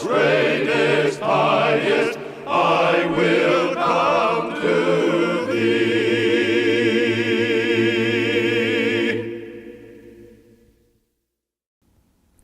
lowest, greatest, highest, I will come to thee.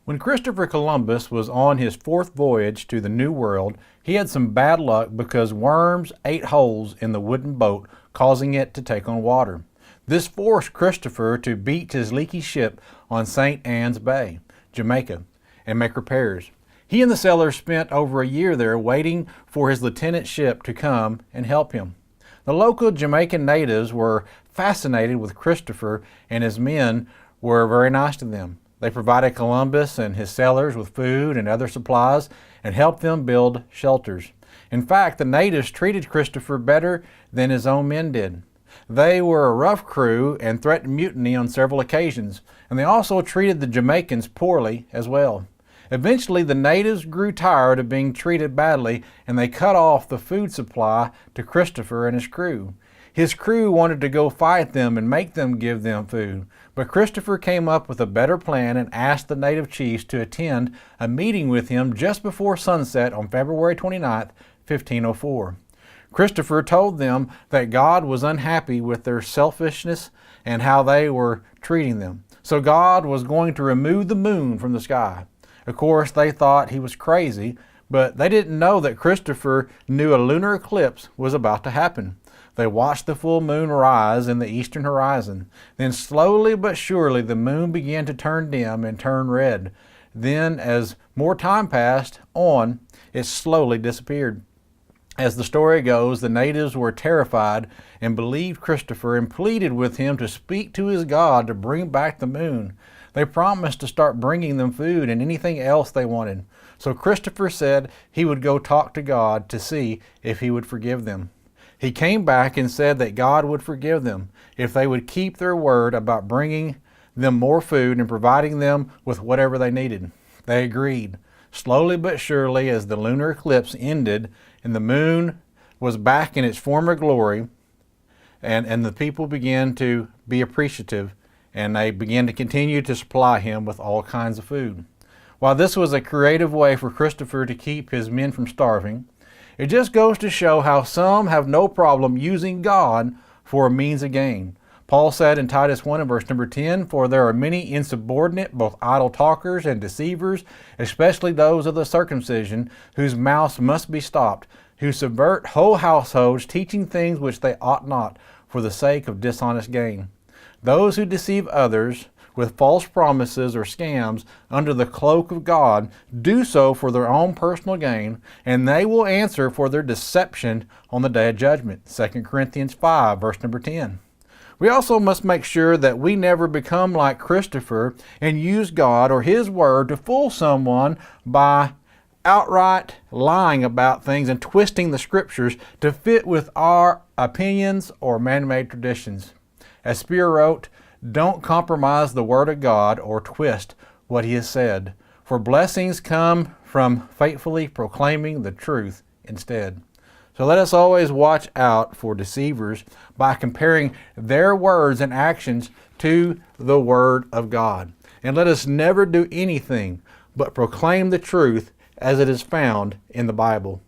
When Christopher Columbus was on his fourth voyage to the New World, he had some bad luck because worms ate holes in the wooden boat, causing it to take on water. This forced Christopher to beach his leaky ship on St. Ann's Bay, Jamaica, and make repairs. He and the sailors spent over a year there waiting for his lieutenant's ship to come and help him. The local Jamaican natives were fascinated with Christopher, and his men were very nice to them. They provided Columbus and his sailors with food and other supplies and helped them build shelters. In fact, the natives treated Christopher better than his own men did. They were a rough crew and threatened mutiny on several occasions, and they also treated the Jamaicans poorly as well. Eventually, the natives grew tired of being treated badly, and they cut off the food supply to Christopher and his crew. His crew wanted to go fight them and make them give them food, but Christopher came up with a better plan and asked the native chiefs to attend a meeting with him just before sunset on February 29, 1504. Christopher told them that God was unhappy with their selfishness and how they were treating them. So God was going to remove the moon from the sky. Of course, they thought he was crazy, but they didn't know that Christopher knew a lunar eclipse was about to happen. They watched the full moon rise in the eastern horizon. Then slowly but surely the moon began to turn dim and turn red. Then as more time passed on, it slowly disappeared. As the story goes, the natives were terrified and believed Christopher and pleaded with him to speak to his God to bring back the moon. They promised to start bringing them food and anything else they wanted. So Christopher said he would go talk to God to see if he would forgive them. He came back and said that God would forgive them if they would keep their word about bringing them more food and providing them with whatever they needed. They agreed. Slowly but surely, as the lunar eclipse ended and the moon was back in its former glory, and the people began to be appreciative, and they began to continue to supply him with all kinds of food. While this was a creative way for Christopher to keep his men from starving, it just goes to show how some have no problem using God for a means of gain. Paul said in Titus 1 and verse number 10, "For there are many insubordinate, both idle talkers and deceivers, especially those of the circumcision, whose mouths must be stopped, who subvert whole households, teaching things which they ought not, for the sake of dishonest gain. Those who deceive others with false promises or scams under the cloak of God do so for their own personal gain, and they will answer for their deception on the day of judgment." 2 Corinthians 5, verse number 10. We also must make sure that we never become like Christopher and use God or His Word to fool someone by outright lying about things and twisting the Scriptures to fit with our opinions or man-made traditions. As Spear wrote, "Don't compromise the Word of God or twist what He has said, for blessings come from faithfully proclaiming the truth instead." So let us always watch out for deceivers by comparing their words and actions to the Word of God. And let us never do anything but proclaim the truth as it is found in the Bible.